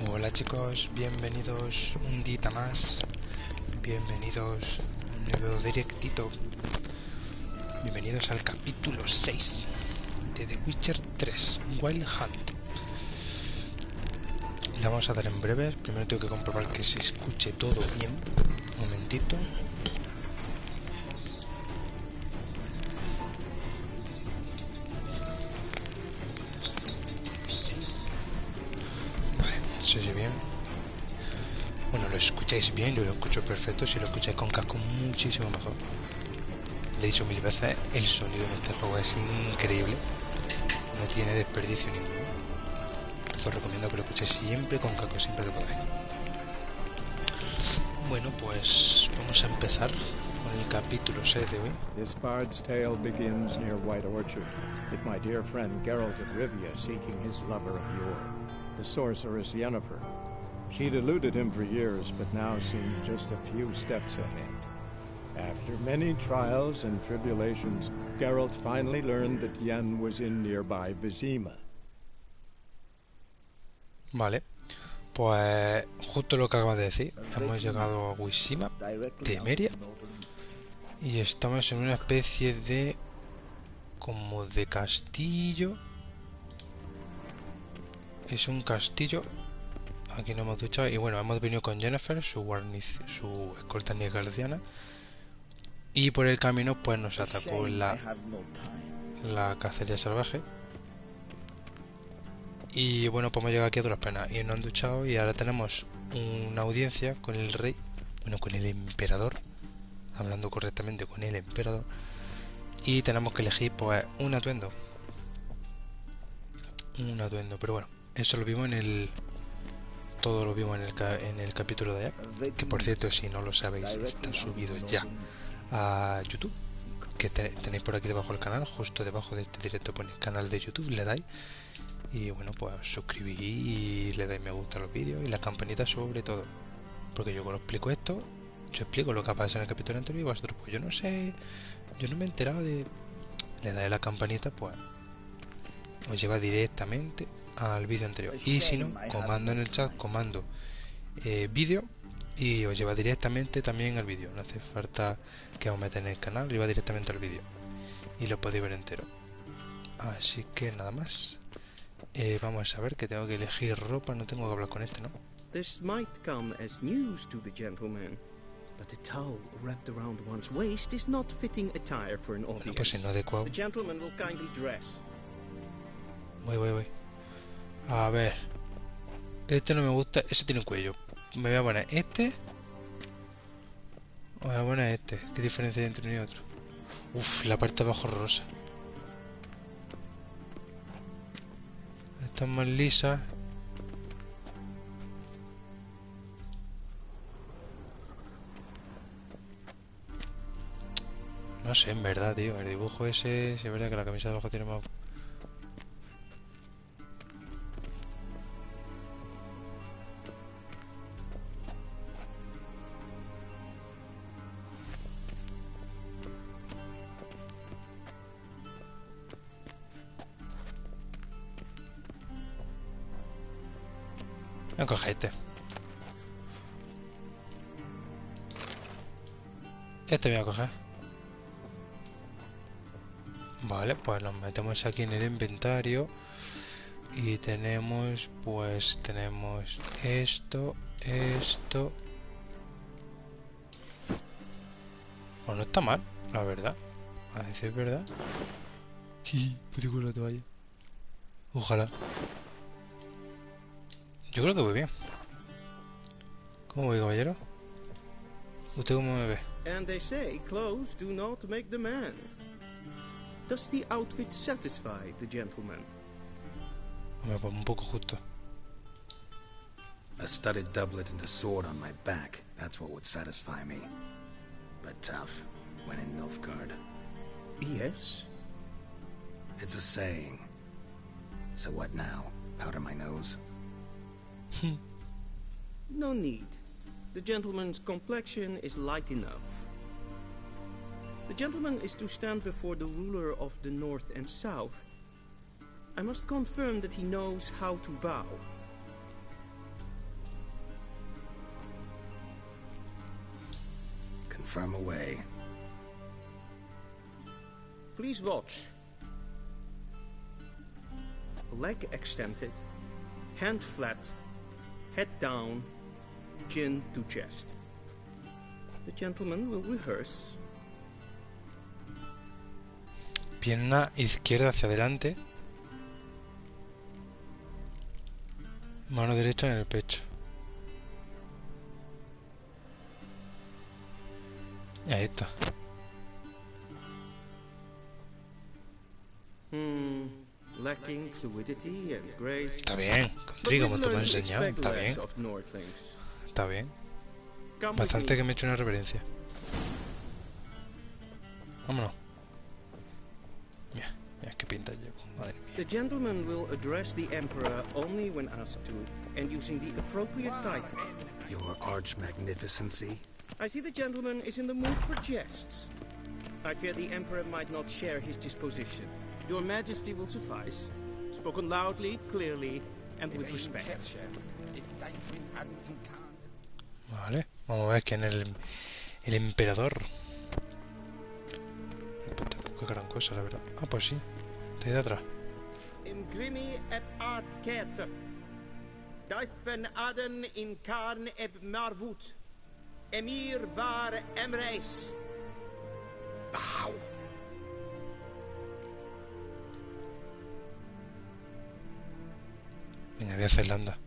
Hola chicos, bienvenidos un día más, bienvenidos a un nuevo directito, bienvenidos al capítulo 6 de The Witcher 3, Wild Hunt. Le vamos a dar en breves, primero tengo que comprobar que se escuche todo bien, un momentito. Vale, se oye bien. Bueno, lo escucháis bien, yo lo escucho perfecto, si lo escucháis con casco muchísimo mejor. Le he dicho 1000 veces, el sonido en este juego es increíble, no tiene desperdicio ninguno. Entonces os recomiendo que lo escuchéis siempre con casco, siempre que podáis. Bueno, pues vamos a empezar con el capítulo 6 de hoy. This bard's tale begins near White Orchard, with my dear friend Geralt of Rivia seeking his lover of yore, the sorceress Yennefer. She'd eluded him for years, but now seemed just a few steps ahead. After many trials and tribulations, Geralt finally learned that Yen was in nearby Vizima. Vale, pues justo lo que acabas de decir. Hemos llegado a Vizima de EMHYR y estamos en una especie de como de castillo. Es un castillo. Aquí nos hemos duchado y bueno, hemos venido con Yennefer, su escolta nilfgaardiana, y por el camino pues nos atacó la cacería salvaje. Y bueno, pues hemos llegado aquí a duras penas y nos han duchado y ahora tenemos una audiencia con el rey, bueno, con el emperador, hablando correctamente con el emperador, y tenemos que elegir pues un atuendo, pero bueno, eso lo vimos todo lo vimos en el capítulo de ayer, que por cierto, si no lo sabéis, está subido ya a YouTube, que tenéis por aquí debajo el canal, justo debajo de este directo pone canal de YouTube, le dais y bueno, pues suscribís y le dais me gusta a los vídeos y la campanita sobre todo, porque yo cuando explico esto, yo explico lo que ha pasado en el capítulo anterior y vosotros pues yo no sé, yo no me he enterado de... Le dais la campanita, pues os lleva directamente al vídeo anterior, y si no, comando en el chat, comando vídeo, y os lleva directamente también al vídeo, no hace falta que os metáis en el canal, lleva directamente al vídeo y lo podéis ver entero. Así que nada más, vamos a ver que tengo que elegir ropa, no tengo que hablar con este, ¿no? This might come as news to the gentleman, but the towel wrapped around one's waist is not fitting attire for an audience. Bueno, pues si no adecuado. The gentleman will kindly dress. Voy. A ver. Este no me gusta. Ese tiene un cuello. Me voy a poner este. Voy a poner este. ¿Qué diferencia hay entre uno y otro? Uf, la parte de abajo rosa. Esta es más lisa. No sé, en verdad, tío. El dibujo ese... Si es verdad que la camisa de abajo tiene más... Voy a coger este. Este voy a coger. Vale, pues nos metemos aquí en el inventario. Y tenemos, pues, tenemos esto. Pues no está mal, la verdad. A decir verdad. Puedo con la toalla. Ojalá. Yo creo que voy bien. ¿Cómo voy, caballero? ¿Usted cómo me ve? And they say clothes do not make the man. Does the outfit satisfy the gentleman? Hombre, pues un poco justo. A studded doublet and a sword on my back, that's what would satisfy me. But tough, when in Nilfgaard. Yes. It's a saying. So what now? Powder my nose? No need. The gentleman's complexion is light enough. The gentleman is to stand before the ruler of the North and South. I must confirm that he knows how to bow. Confirm away. Please watch. Leg extended, hand flat, head down, chin to chest. The gentleman will rehearse. Pierna izquierda hacia adelante. Mano derecha en el pecho. Y ahí está. Lacking fluidity and grace. Está bien, Contri, como tú me has enseñado. Está bien. Está bien. Bastante que me he hecho una reverencia. Vámonos. Mira, mira qué pinta llevo. Madre mía. The gentleman will address the Emperor only when asked to, and using the appropriate title. Your arch magnificency. I see the gentleman is in the mood for jests. I fear the Emperor might not share his disposition. Your Majesty will suffice. Spoken loudly, clearly, and with respect. Vale, vamos a ver quién es el emperador. Tampoco gran cosa, la verdad. Ah, pues sí. Está ahí de atrás. Imgrimi et art ketzer. Daifen aden in karn eb marvut. EMHYR EMREIS. Bow. Venga, voy a Zelanda.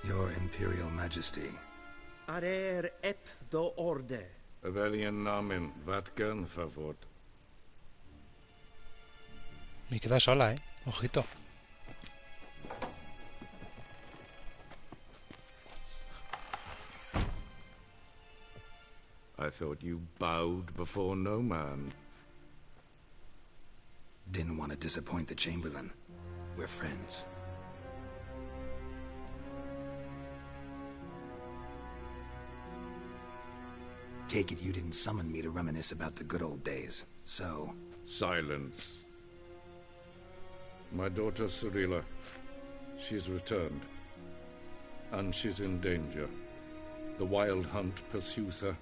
Your Imperial Majesty. Arer ep the orde. Welchen Namen? Wat gern verwort? Me queda sola, Ojito. I thought you bowed before no man. Didn't want to disappoint the Chamberlain. We're friends. Take it you didn't summon me to reminisce about the good old days, so... Silence. My daughter Cyrilla, she's returned. And she's in danger. The Wild Hunt pursues her.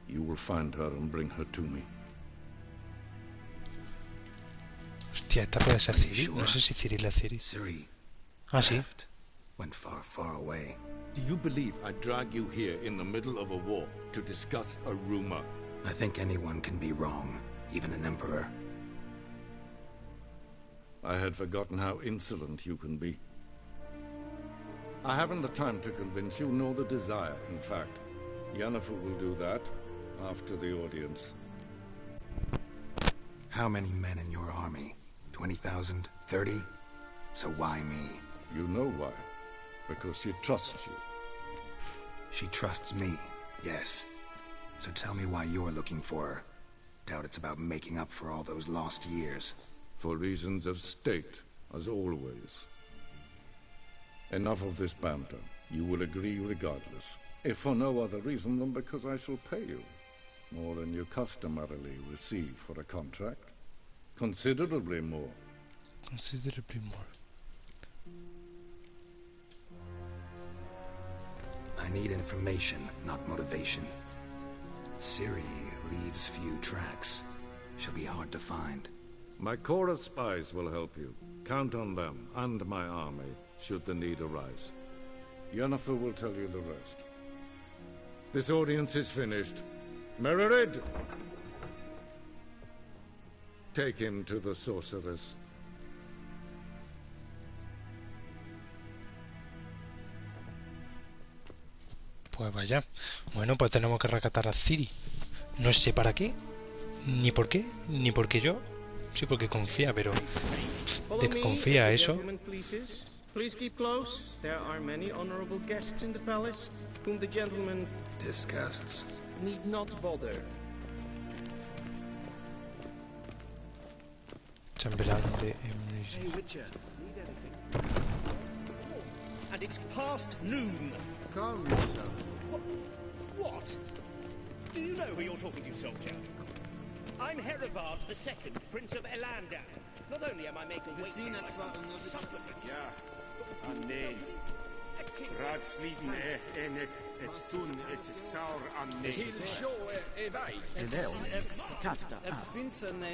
You will find her and bring her to me. Hostia, esta puede ser Ciri. No sé si Ciri es Ciri. Ciri. Ah, sí. Went far, far away. Do you believe I drag you here in the middle of a war to discuss a rumor? I think anyone can be wrong, even an emperor. I had forgotten how insolent you can be. I haven't the time to convince you, nor the desire, in fact. Yennefer will do that after the audience. How many men in your army? 20,000? 30? So why me? You know why. Because she trusts you. She trusts me, yes. So tell me why you're looking for her. Doubt it's about making up for all those lost years. For reasons of state, as always. Enough of this banter. You will agree regardless. If for no other reason than because I shall pay you. More than you customarily receive for a contract. Considerably more. Considerably more. I need information, not motivation. Ciri leaves few tracks. She'll be hard to find. My corps of spies will help you. Count on them, and my army, should the need arise. Yennefer will tell you the rest. This audience is finished. Mererid! Take him to the sorceress. Pues vaya. Bueno, pues tenemos que rescatar a Ciri. No sé para qué, ni por qué, ni porque yo. Sí, porque confía, pero de que confía eso. Please keep close. There are many honorable guests in the palace whom the gentleman Disgusts. need not bother. Chambelán de EMREIS. Hey, Witcher, need anything? And it's past noon. Calm yourself. What? Do you know who you're talking to, soldier? I'm Herivard II, Prince of Elander. Not only am I made to wait for my supplement. Ja. Nee. Raadsliden enekt estun es saur an Til sjå vei. Kasta Er finns en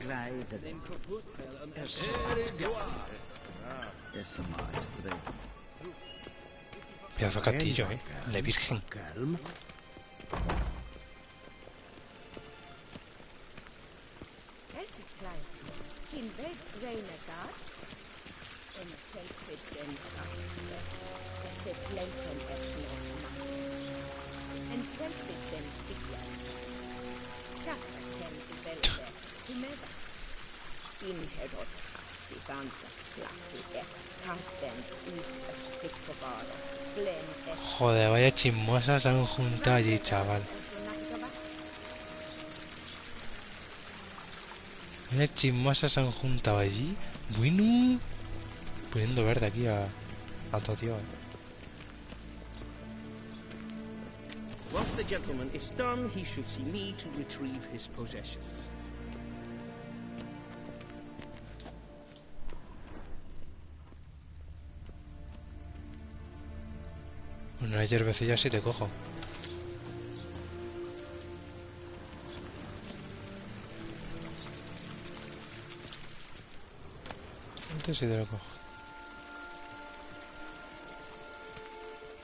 greider en kaputt här. dessa maestri. Pedazo de castillo, La Virgen. Calm. Es ist klein. In Welt reine Gott. En sacred den kraftige. Es ist Leichen erschlossen. En sacred den Sigler. Kasper kennt die Welt Timeda. In Herod Kassi vanta slatti kanten ut sprickbara. Blem Joder, vaya chismosas se han juntado allí, chaval. Vaya chismosas se han juntado allí. Bueno. Poniendo verde aquí a todo tío. Once the gentleman is done, he should see me to retrieve his possessions. Una hierbecilla si te cojo. Antes sí te lo cojo.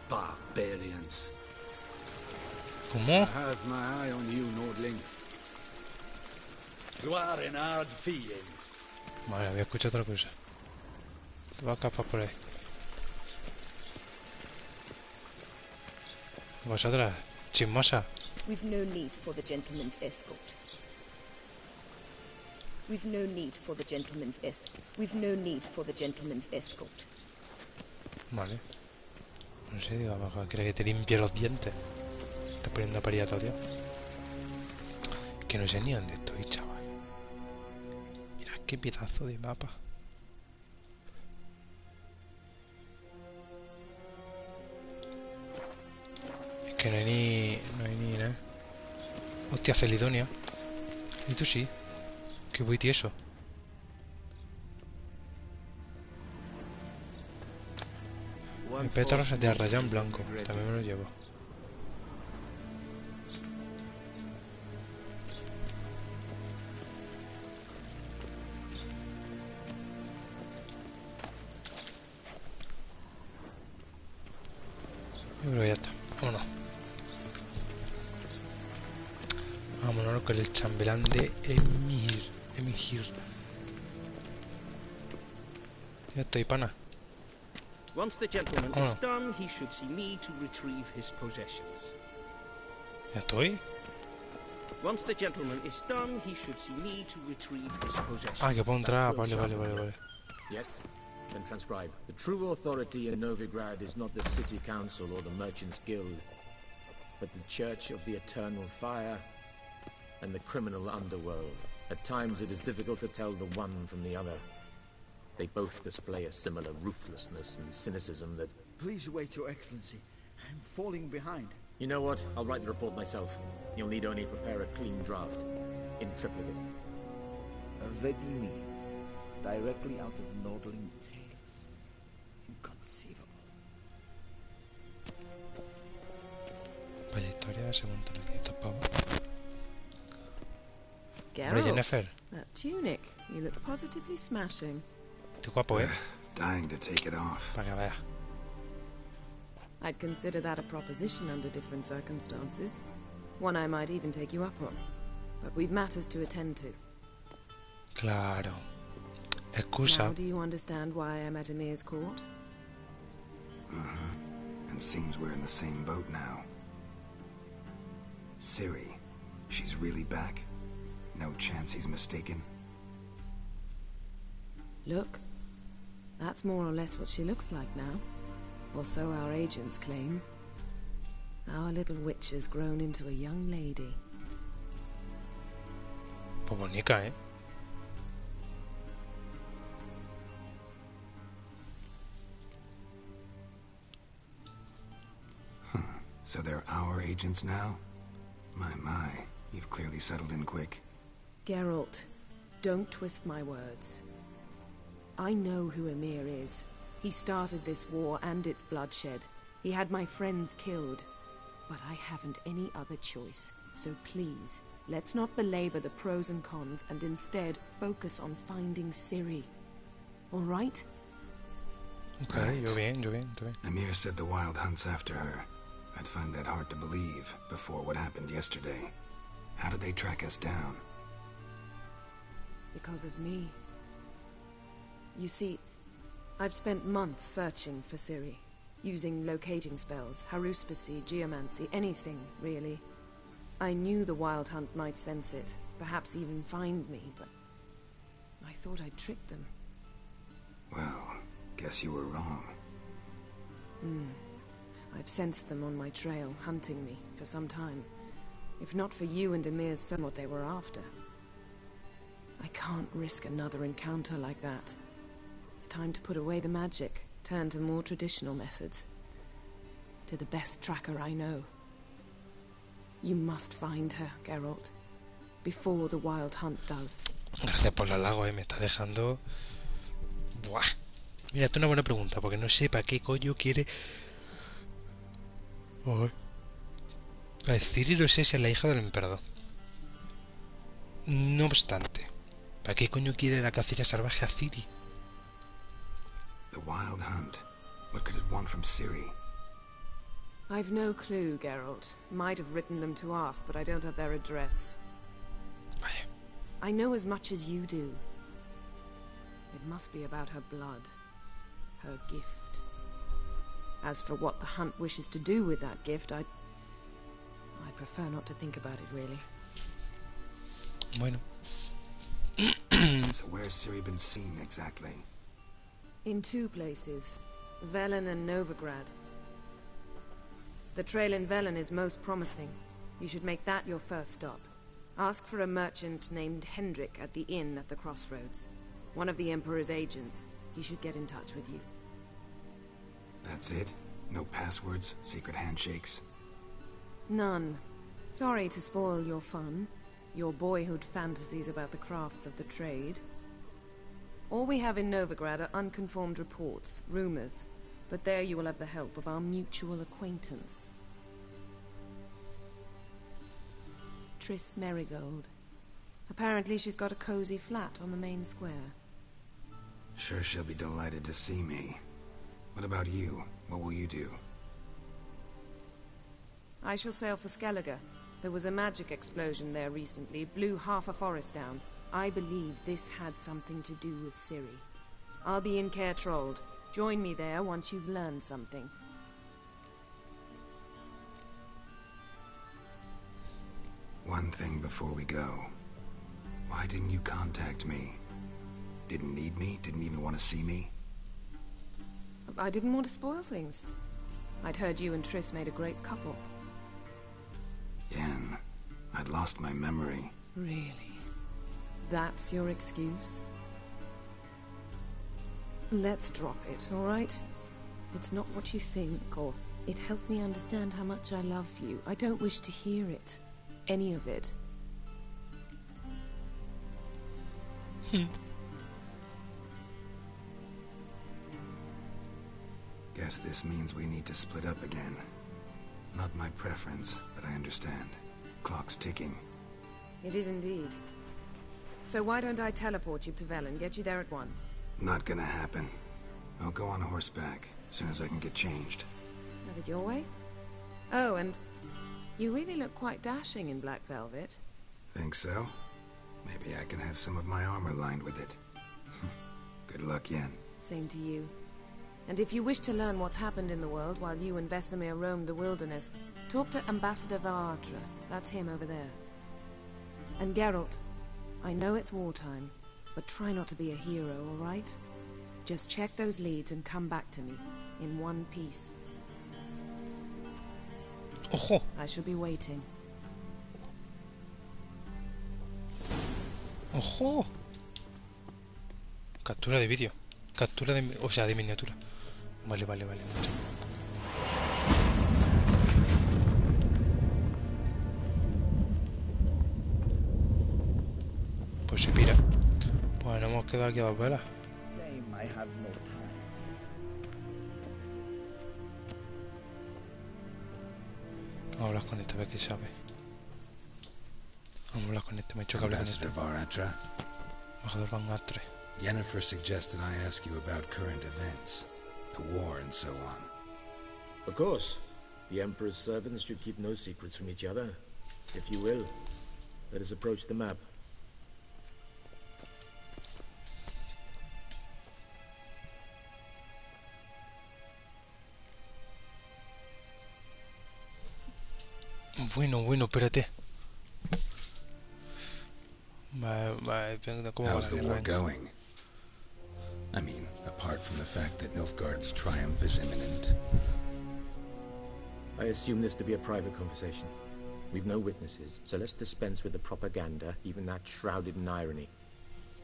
Barbarians. ¿Cómo? I have my eye on you, Nordling. Du är en ard fiend. Vale, había escuchado otra cosa. Te vas a escapar por ahí. Vosotras, chismosa. We've no need for the gentleman's escort. We've no need for the gentleman's escort. We've no need for the gentleman's escort. Vale. No sé, digo, a lo mejor quiere que te limpie los dientes. Está poniendo a parir a todo, tío. Que no sé ni dónde estoy, chaval. Mira qué pedazo de mapa. Es que no hay ni nada. Hostia, Celidonia. Y tú sí. Qué voy tieso. El pétalo se te rayado en blanco. También me lo llevo. Yo creo que ya está. Vámonos. Vámonos con el chambelán de EMHYR. Ya estoy, pana. Once the gentleman is done, he should see me to retrieve his possessions. ¿Ya estoy? Once the gentleman is done, he should see me to retrieve his possessions. Ah, que puedo entrar. Vale. Yes? Then transcribe. The true authority in Novigrad is not the city council or the merchants guild, but the Church of the Eternal Fire and the criminal underworld. At times it is difficult to tell the one from the other. They both display a similar ruthlessness and cynicism that... Please wait, Your Excellency. I'm falling behind. You know what? I'll write the report myself. You'll need only prepare a clean draft. In triplicate. Vedimi. Directly out of Nordling tales. Inconceivable. Vaya historia se montan aquí estos pavos. Geralt, Jennifer. that tunic. You look positively smashing. Estoy guapo, Dying to take it off. Para que veas. I'd consider that a proposition under different circumstances. One I might even take you up on. But we've matters to attend to. Claro. Excusa. Now do you understand why I'm at Emhyr's court? And seems we're in the same boat now. Ciri, she's really back? No chance he's mistaken? Look. That's more or less what she looks like now. Or so our agents claim. Our little witch has grown into a young lady. Pues bonita, So they're our agents now? My. You've clearly settled in quick. Geralt, don't twist my words. I know who EMHYR is. He started this war and its bloodshed. He had my friends killed. But I haven't any other choice. So please, let's not belabor the pros and cons and instead focus on finding Ciri. All right? Okay, right. Yo bien. EMHYR said the Wild Hunt's after her. I'd find that hard to believe before what happened yesterday. How did they track us down? Because of me. You see, I've spent months searching for Ciri, using locating spells, haruspicy, geomancy, anything, really. I knew the Wild Hunt might sense it, perhaps even find me, but I thought I'd tricked them. Well, guess you were wrong. I've sensed them on my trail, hunting me, for some time. If not for you and EMHYR's son, what they were after. I can't risk another encounter like that. It's time to put away the magic, turn to more traditional methods. To the best tracker I know. You must find her, Geralt. Before the Wild Hunt does. Gracias por el halago, me está dejando... Buah. Mira, tú una buena pregunta, porque no sé para qué coño quiere... Ay. A ver, Ciri no sé si es la hija del emperador. No obstante, ¿para qué coño quiere la cacería salvaje a Ciri? The Wild Hunt. What could it want from Ciri? I've no clue, Geralt. Might have written them to ask, but I don't have their address. Vaya. I know as much as you do. It must be about her blood. Her gift. As for what the Hunt wishes to do with that gift, I prefer not to think about it, really. Bueno. So where's Ciri been seen, exactly? In two places. Velen and Novigrad. The trail in Velen is most promising. You should make that your first stop. Ask for a merchant named Hendrik at the inn at the crossroads. One of the Emperor's agents. He should get in touch with you. That's it? No passwords, secret handshakes? None. Sorry to spoil your fun. Your boyhood fantasies about the crafts of the trade. All we have in Novigrad are unconfirmed reports, rumors. But there you will have the help of our mutual acquaintance. Triss Merigold. Apparently she's got a cozy flat on the main square. Sure she'll be delighted to see me. What about you? What will you do? I shall sail for Skellige. There was a magic explosion there recently, blew half a forest down. I believe this had something to do with Ciri. I'll be in Caer Trold. Join me there once you've learned something. One thing before we go. Why didn't you contact me? Didn't need me? Didn't even want to see me? I didn't want to spoil things. I'd heard you and Triss made a great couple. Yen, I'd lost my memory. Really? That's your excuse? Let's drop it, all right? It's not what you think, or it helped me understand how much I love you. I don't wish to hear it. Any of it. Guess this means we need to split up again. Not my preference, but I understand. Clock's ticking. It is indeed. So why don't I teleport you to Velen, get you there at once? Not gonna happen. I'll go on horseback, as soon as I can get changed. Have it your way? Oh, and you really look quite dashing in black velvet. Think so? Maybe I can have some of my armor lined with it. Good luck, Yen. Same to you. And if you wish to learn what's happened in the world while you and Vesemir roamed the wilderness, talk to Ambassador Varatra. That's him over there. And Geralt, I know it's wartime, but try not to be a hero, all right? Just check those leads and come back to me, in one piece. ¡Ojo! I shall be waiting. ¡Ojo! Captura de vídeo. Captura de... O sea, de miniatura. Vale, vale, vale. quedado aquí a 2 velas. They might have no time. Vamos a hablar con este, a ver qué sabe. Vamos a hablar con este, me he hecho que hablar con este. Embajador Van Atre. Yennefer suggested I ask you about current events, the war and so on. Of course. The Emperor's servants should keep no secrets from each other. If you will, let us approach the map. Bueno, espérate. ¿Cómo va How's the la war guerra? going? I mean, apart from the fact that Nilfgaard's triumph is imminent. I assume this to be a private conversation. We've no witnesses, so let's dispense with the propaganda, even that shrouded in irony.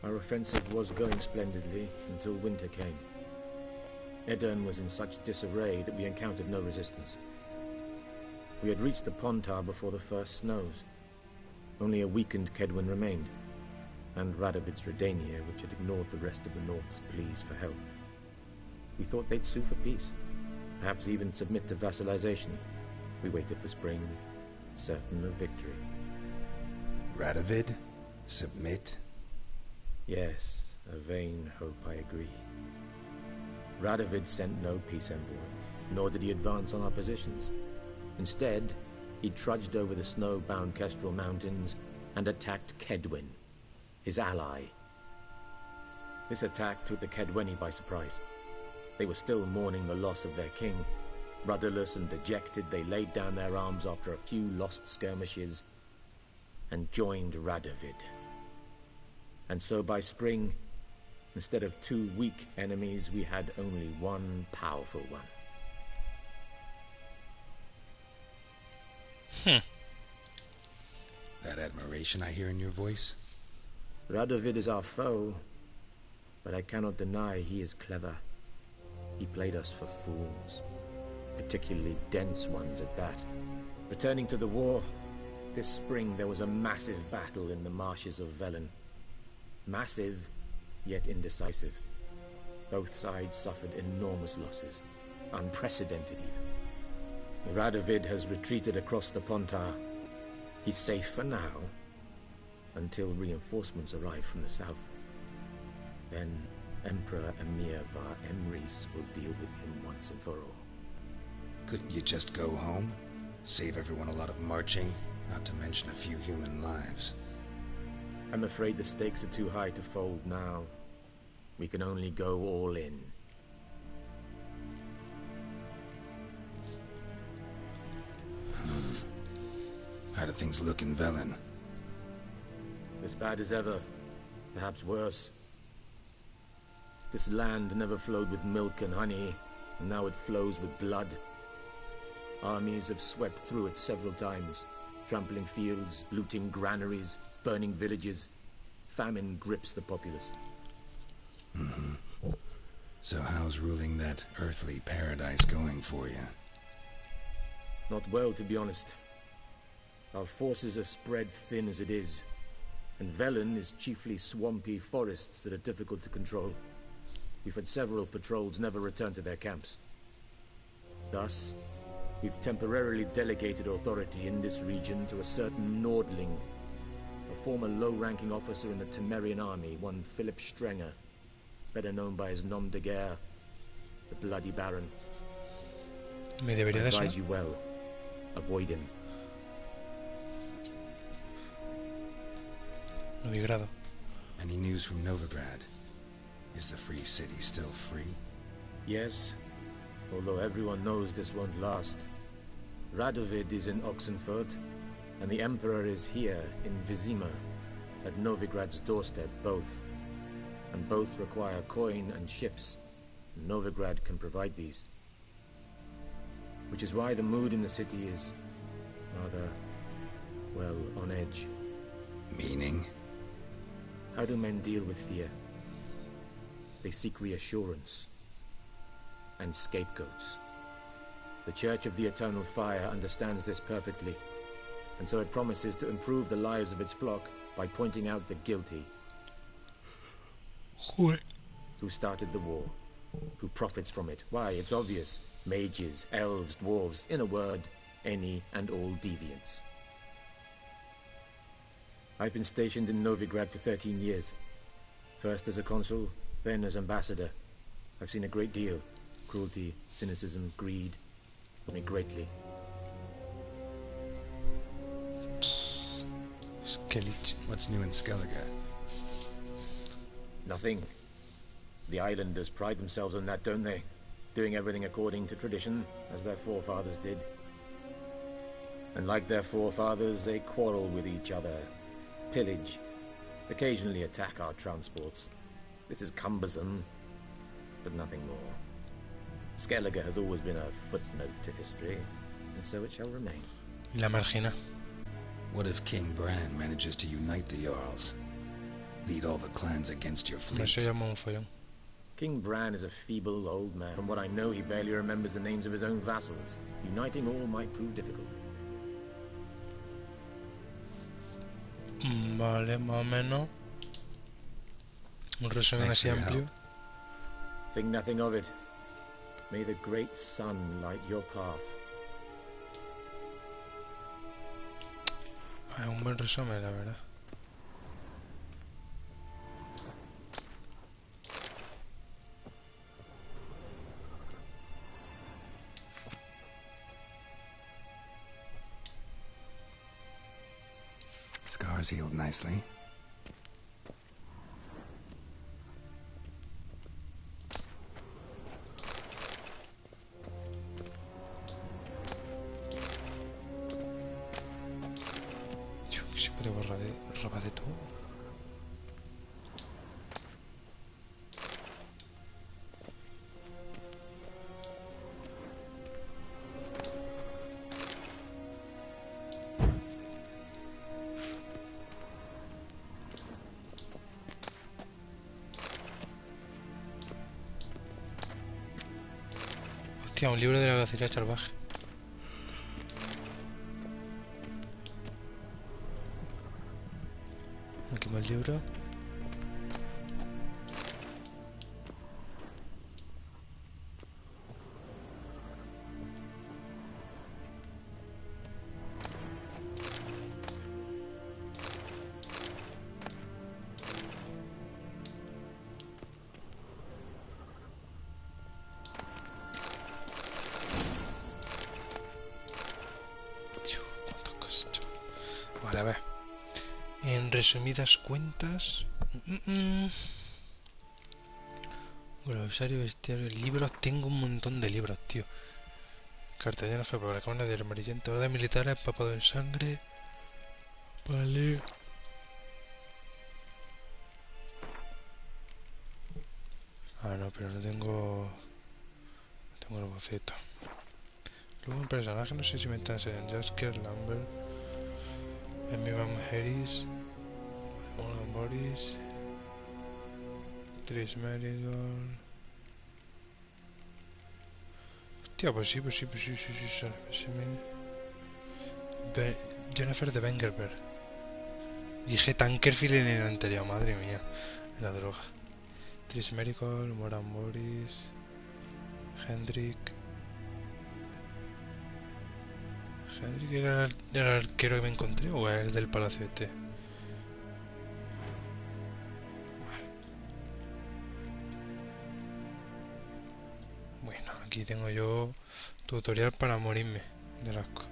Our offensive was going splendidly until winter came. Edirne was in such disarray that we encountered no resistance. We had reached the Pontar before the first snows. Only a weakened Kedwin remained, and Radovid's Redania, which had ignored the rest of the North's pleas for help. We thought they'd sue for peace, perhaps even submit to vassalization. We waited for spring, certain of victory. Radovid? Submit? Yes, a vain hope, I agree. Radovid sent no peace envoy, nor did he advance on our positions. Instead, he trudged over the snow-bound Kestrel Mountains and attacked Kedwin, his ally. This attack took the Kedweni by surprise. They were still mourning the loss of their king. Rudderless and dejected, they laid down their arms after a few lost skirmishes and joined Radovid. And so by spring, instead of 2 weak enemies, we had only one powerful one. That admiration I hear in your voice? Radovid is our foe, but I cannot deny he is clever. He played us for fools, particularly dense ones at that. Returning to the war, this spring there was a massive battle in the marshes of Velen. Massive, yet indecisive. Both sides suffered enormous losses, unprecedented even. Radovid has retreated across the Pontar. He's safe for now, until reinforcements arrive from the south. Then Emperor EMHYR var EMREIS will deal with him once and for all. Couldn't you just go home? Save everyone a lot of marching, not to mention a few human lives. I'm afraid the stakes are too high to fold now. We can only go all in. How do things look in Velen? As bad as ever, perhaps worse. This land never flowed with milk and honey, and now it flows with blood. Armies have swept through it several times, trampling fields, looting granaries, burning villages. Famine grips the populace. So how's ruling that earthly paradise going for you? Not well, to be honest. Our forces are spread thin as it is, and Velen is chiefly swampy forests that are difficult to control. We've had several patrols never return to their camps. Thus, we've temporarily delegated authority in this region to a certain Nordling, a former low-ranking officer in the Temerian army, one Philip Strenger, better known by his nom de guerre, the Bloody Baron. Me debería I de advise eso. you well. Avoid him. Novigrado. Any news from Novigrad? Is the free city still free? Yes, although everyone knows this won't last. Radovid is in Oxenfurt, and the Emperor is here in Vizima, at Novigrad's doorstep, both. And both require coin and ships. Novigrad can provide these. Which is why the mood in the city is rather, well, on edge. Meaning? How do men deal with fear? They seek reassurance and scapegoats. The Church of the Eternal Fire understands this perfectly, and so it promises to improve the lives of its flock by pointing out the guilty. Joder. Who started the war? Who profits from it? Why, it's obvious. Mages, elves, dwarves, in a word, any and all deviants. I've been stationed in Novigrad for 13 years. First as a consul, then as ambassador. I've seen a great deal. Cruelty, cynicism, greed. Me greatly. What's new in Skellige? Nothing. The islanders pride themselves on that, don't they? Doing everything according to tradition, as their forefathers did. And like their forefathers, they quarrel with each other, pillage, occasionally attack our transports. This is cumbersome, but nothing more. Skellige has always been a footnote to history, and so it shall remain. La margina. What if King Bran manages to unite the Jarls? Lead all the clans against your fleet? Eso llama un follón. King Bran is a feeble old man. From what I know, he barely remembers the names of his own vassals. Uniting all might prove difficult. Vale, más o menos. Un resumen así amplio. Think nothing of it. May the great sun light your path. Un buen resumen, la verdad. Scars healed nicely. Se puede borrar de todo. Hostia, un libro de la gacela salvaje. Aquí va el libro. Cuántas cosas, chaval. Vale, a ver. En resumidas cuentas, glosario, bestiario, libros. Tengo un montón de libros, tío. Cartellana fue para la cámara del amarillento. Orden militar, empapado en sangre. Vale. Ah, no, pero no tengo. No tengo el boceto. Luego un personaje, no sé si me está enseñando. Jasker, Lambert. EMHYR, Boris, Tris Marigold. Hostia, pues sí, Jennifer de Wengerberg. Dije Tankerfield en el anterior, madre mía, la droga. Tris Marigold, Moran Boris, Hendrik. ¿Hendrik era el arquero que me encontré o era el del palacio este? Vale. Bueno, aquí tengo yo tutorial para morirme del asco.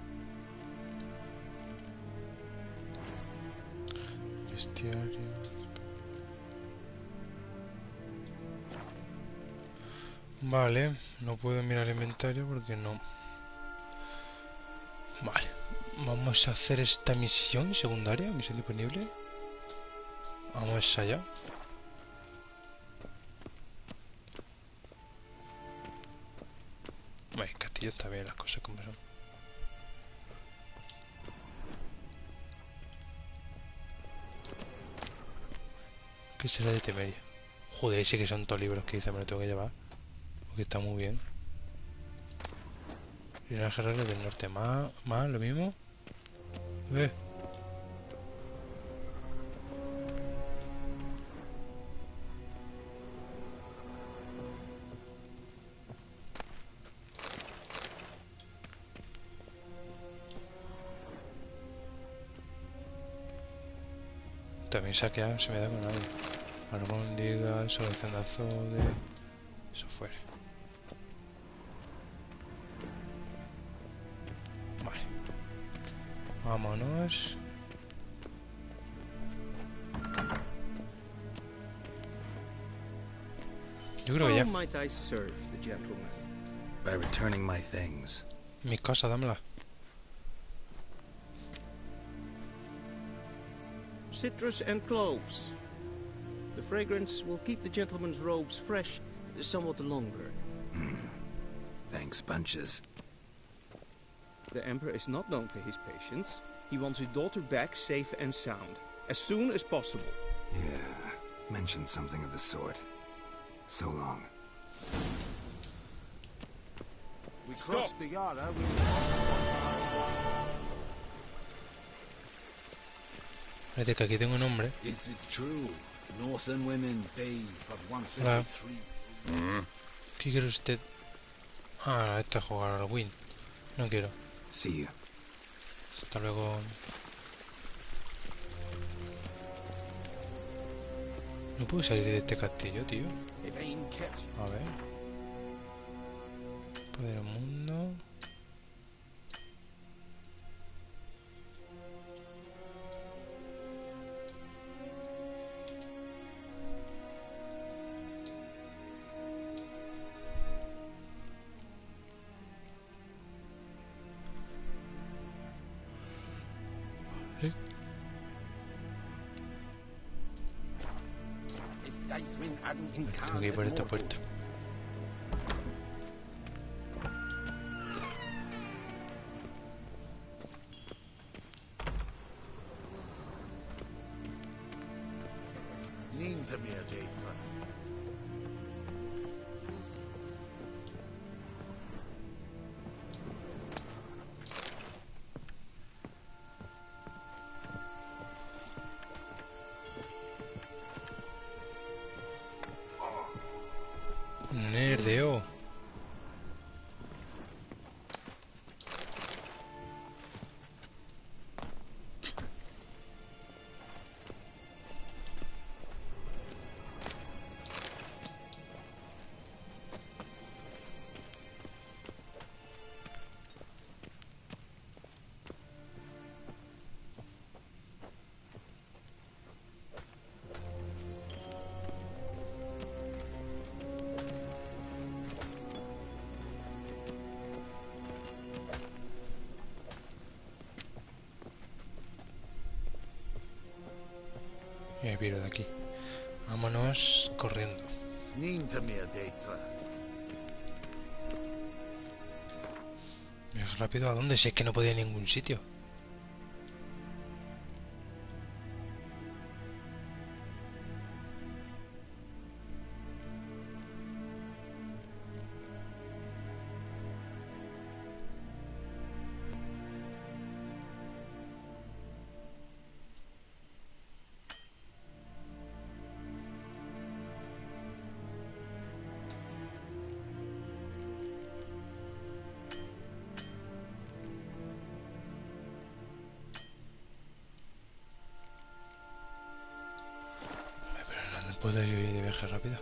Bestiario. Vale, no puedo mirar el inventario porque no. Vale, vamos a hacer esta misión secundaria, misión disponible. Vamos allá. Vale, el castillo está bien, las cosas como son. ¿Qué será de Temeria? Joder, sí que son todos libros que dice, me lo tengo que llevar. Porque está muy bien. Y las guerreras del norte, más, lo mismo. También saquear se me da con algo. Albóndiga, solución de azogue. Eso fuera. Vale. Vámonos. Yo creo que ya. How might I serve the gentleman? By returning my things. Mi casa, dámela. Citrus and cloves. The fragrance will keep the gentleman's robes fresh somewhat longer. Thanks, bunches. The Emperor is not known for his patience. He wants his daughter back safe and sound, as soon as possible. Yeah, mentioned something of the sort. So long. We crossed the Yara. Parece que aquí tengo un hombre. Is it true? Northern women bathe but once Hola. every 3. ¿Qué quiere usted? Ah, esta jugar al Win. No quiero. See you. Hasta luego. No puedo salir de este castillo, tío. A ver. Poder del mundo. Tengo que ir por esta puerta. Nerdeo. Me piro de aquí. Vámonos corriendo. Viaja rápido, ¿a dónde? Si es que no podía ir a ningún sitio. ¿Puedo yo ir de viaje rápido?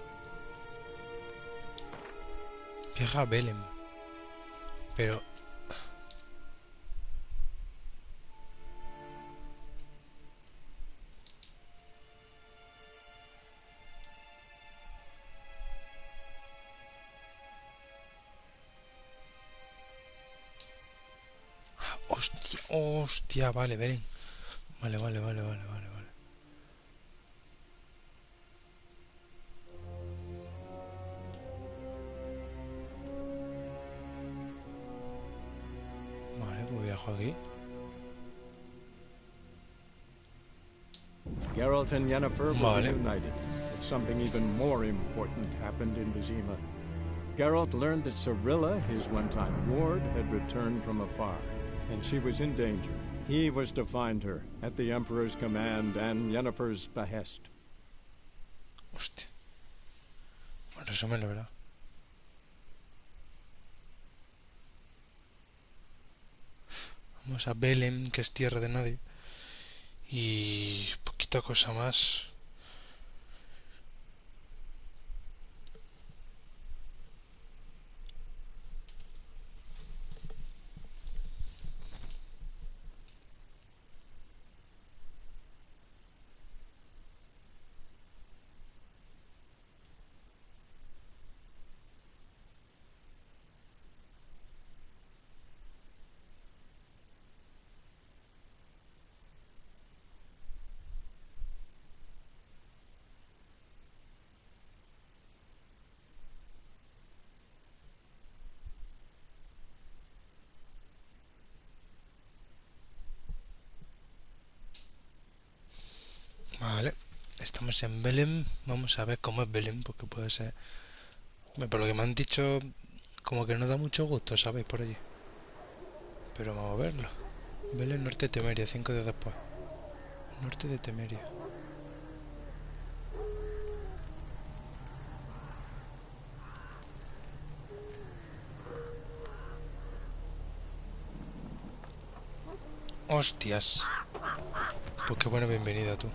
Viaja a Belém. Pero... Hostia, hostia, vale, Belém. Vale. Aquí. Geralt and Yennefer were reunited, but something even more important happened in Vizima. Geralt learned that Cirilla, his one-time ward, had returned from afar, and she was in danger. He was to find her, at the Emperor's command and Yennefer's behest. Hostia. Bueno, eso me lo verá. Vamos a Belém, que es tierra de nadie. Y poquita cosa más. Vale, estamos en Belém. Vamos a ver cómo es Belém, porque puede ser... Por lo que me han dicho, como que no da mucho gusto, ¿sabéis? Por allí. Pero vamos a verlo. Belém, norte de Temeria, 5 días después. Norte de Temeria. Hostias. Pues qué buena bienvenida, tú.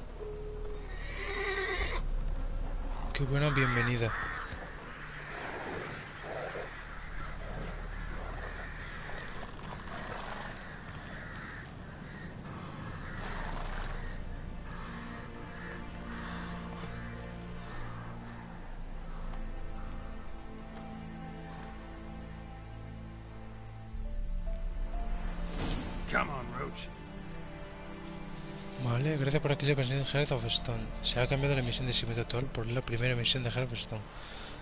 Qué buena bienvenida. Vale, gracias por aquello que de Heart of Stone. Se ha cambiado la misión de seguimiento actual por la primera misión de Heart of Stone.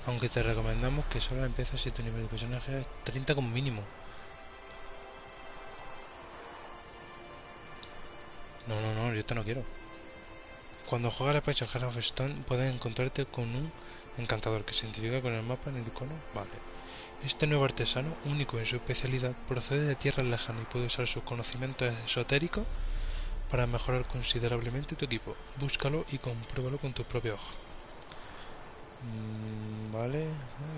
Aunque te recomendamos que solo la empiezas si tu nivel de personaje es 30 como mínimo. No, yo esta no quiero. Cuando juegas la expansión Heart of Stone puedes encontrarte con un encantador que se identifica con el mapa en el icono. Vale. Este nuevo artesano, único en su especialidad, procede de tierras lejanas y puede usar sus conocimientos esotéricos para mejorar considerablemente tu equipo. Búscalo y compruébalo con tus propios ojos. Vale, de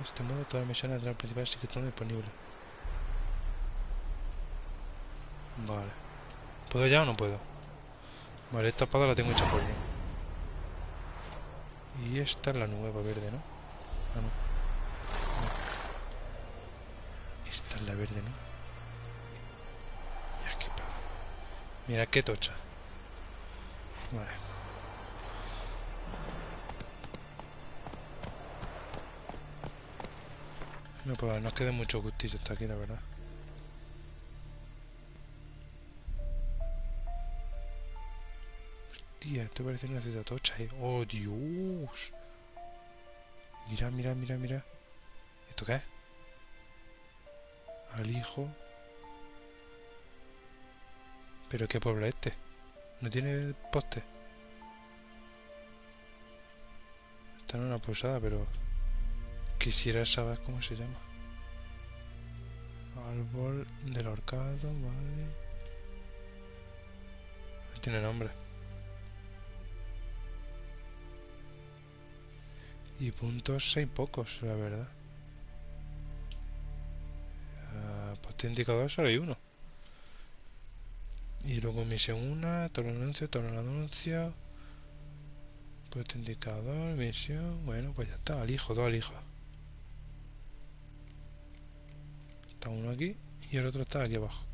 este modo todas las misiones de la principal sí que están disponibles. Vale. ¿Puedo ya o no puedo? Vale, esta espada la tengo hecha polvo. Y esta es la nueva verde, ¿no? Ah, no. Esta es la verde, ¿no? Ya, qué pedo. Mira qué tocha. Vale. No, pues nos queda mucho gustillo hasta aquí, la verdad. Hostia, esto parece una ciudad tocha, ¿eh? ¡Oh, Dios! Mira. ¿Esto qué es? Al hijo. ¿Pero qué pueblo es este? ¿No tiene poste? Está en una posada, pero... Quisiera saber cómo se llama. Árbol del ahorcado, vale. No tiene nombre. Y puntos hay pocos, la verdad. Poste indicador solo hay uno. Y luego misión 1, anuncio. Puesto indicador, misión. Bueno, pues ya está, al hijo, dos al hijo. Está uno aquí y el otro está aquí abajo.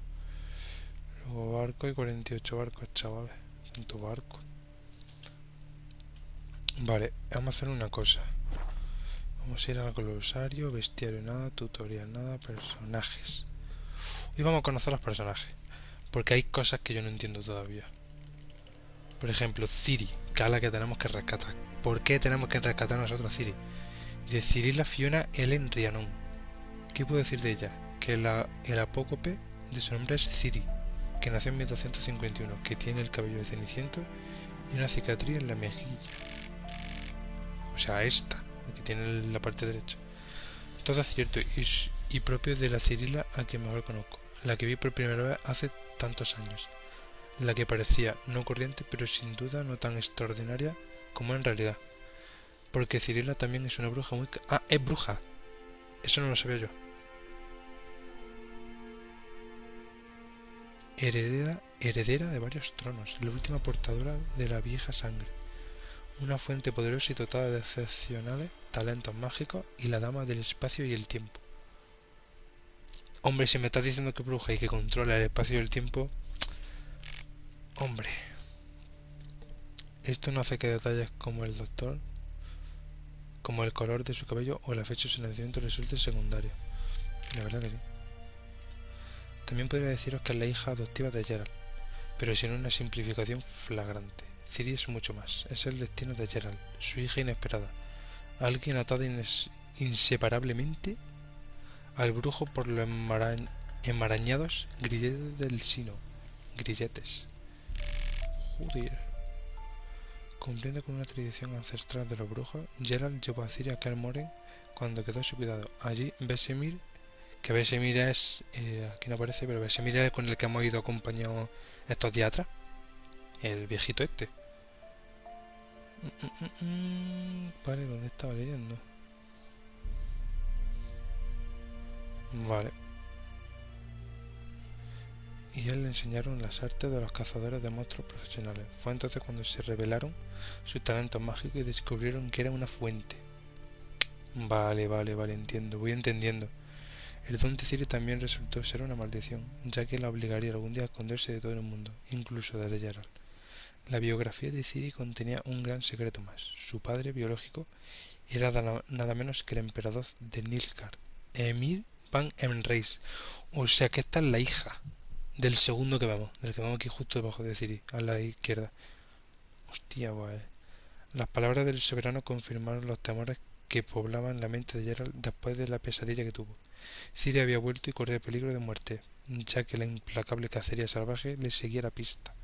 Luego barco y 48 barcos, chavales. Tanto barco. Vale, vamos a hacer una cosa. Vamos a ir al glosario, bestiario nada, tutorial nada, personajes. Y vamos a conocer los personajes. Porque hay cosas que yo no entiendo todavía. Por ejemplo, Ciri, que es la que tenemos que rescatar. ¿Por qué tenemos que rescatar nosotros a Ciri? De Cirila Fiona Ellen Rhiannon. ¿Qué puedo decir de ella? Que el apócope de su nombre es Ciri, que nació en 1251, que tiene el cabello de ceniciento y una cicatriz en la mejilla. O sea, esta, la que tiene la parte derecha. Todo es cierto y propio de la Cirila a quien mejor conozco, la que vi por primera vez hace tantos años. La que parecía no corriente, pero sin duda no tan extraordinaria como en realidad. Porque Cirila también es una bruja muy... ¡Ah, es bruja! Eso no lo sabía yo. heredera de varios tronos, la última portadora de la vieja sangre, una fuente poderosa y dotada de excepcionales talentos mágicos y la dama del espacio y el tiempo. Hombre, si me estás diciendo que bruja y que controla el espacio y el tiempo... Hombre... Esto no hace que detalles como el doctor, como el color de su cabello o la fecha de su nacimiento resulten secundarios. La verdad que sí. También podría deciros que es la hija adoptiva de Geralt, pero sin una simplificación flagrante. Ciri es mucho más. Es el destino de Geralt, su hija inesperada. Alguien atada inseparablemente al brujo por los enmarañados grilletes del sino. Grilletes. Joder. Cumpliendo con una tradición ancestral de los brujos, Geralt llevó a Ciri a Kaer Morhen cuando quedó a su cuidado. Allí, Vesemir, que Vesemir es... aquí no aparece, pero Vesemir es con el que hemos ido acompañados estos días atrás. El viejito este. Vale, ¿dónde estaba leyendo? Vale. Y a él le enseñaron las artes de los cazadores de monstruos profesionales. Fue entonces cuando se revelaron sus talentos mágicos y descubrieron que era una fuente. Vale, entiendo, voy entendiendo. El don de Ciri también resultó ser una maldición, ya que la obligaría algún día a esconderse de todo el mundo, incluso de Geralt. La biografía de Ciri contenía un gran secreto más. Su padre biológico era nada menos que el emperador de Nilfgaard, EMHYR van EMREIS. O sea que esta es la hija del segundo que vemos, del que vemos aquí justo debajo de Ciri, a la izquierda. Hostia, pues. Las palabras del soberano confirmaron los temores que poblaban la mente de Geralt después de la pesadilla que tuvo. Ciri había vuelto y corría peligro de muerte, ya que la implacable cacería salvaje le seguía la pista.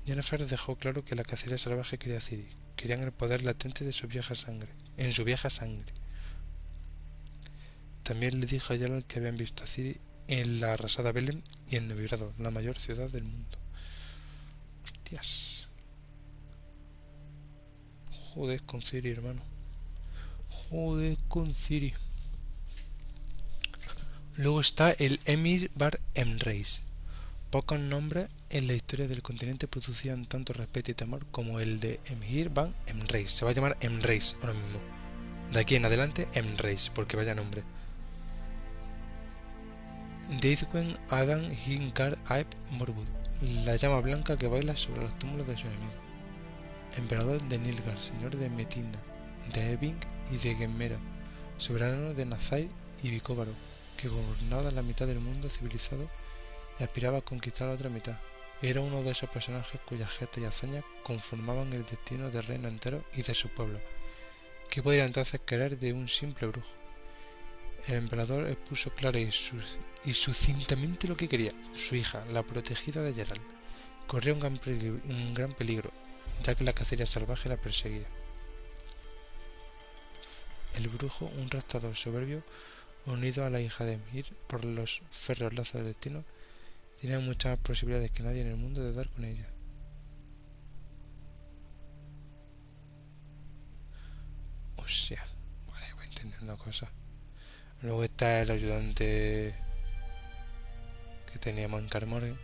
Yennefer dejó claro que la cacería salvaje quería a Ciri. Querían el poder latente de su vieja sangre, en su vieja sangre. También le dijo a Geralt que habían visto a Ciri en la arrasada Belén y en Novigrado, la mayor ciudad del mundo. Hostias. Joder con Ciri, hermano. Joder con Ciri. Luego está el EMHYR van EMREIS. Pocos nombres en la historia del continente producían tanto respeto y temor como el de EMHYR van EMREIS. Se va a llamar EMREIS ahora mismo. De aquí en adelante EMREIS, porque vaya nombre. Deithwen Adam Hinkar Aib Morwood, la llama blanca que baila sobre los túmulos de sus enemigos. Emperador de Nilfgaard, señor de Metinna, de Eving y de Gemera, soberano de Nazair y Vicóvaro, que gobernaba la mitad del mundo civilizado y aspiraba a conquistar la otra mitad. Era uno de esos personajes cuyas gestas y hazañas conformaban el destino del reino entero y de su pueblo. ¿Qué podría entonces querer de un simple brujo? El emperador expuso clara y sucintamente lo que quería. Su hija, la protegida de Geralt, corría un gran peligro, ya que la cacería salvaje la perseguía. El brujo, un raptador soberbio, unido a la hija de EMHYR por los férreos lazos del destino, tenía muchas más posibilidades que nadie en el mundo de dar con ella. O sea, vale, voy entendiendo cosas. Luego está el ayudante que teníamos en Kaer Morhen.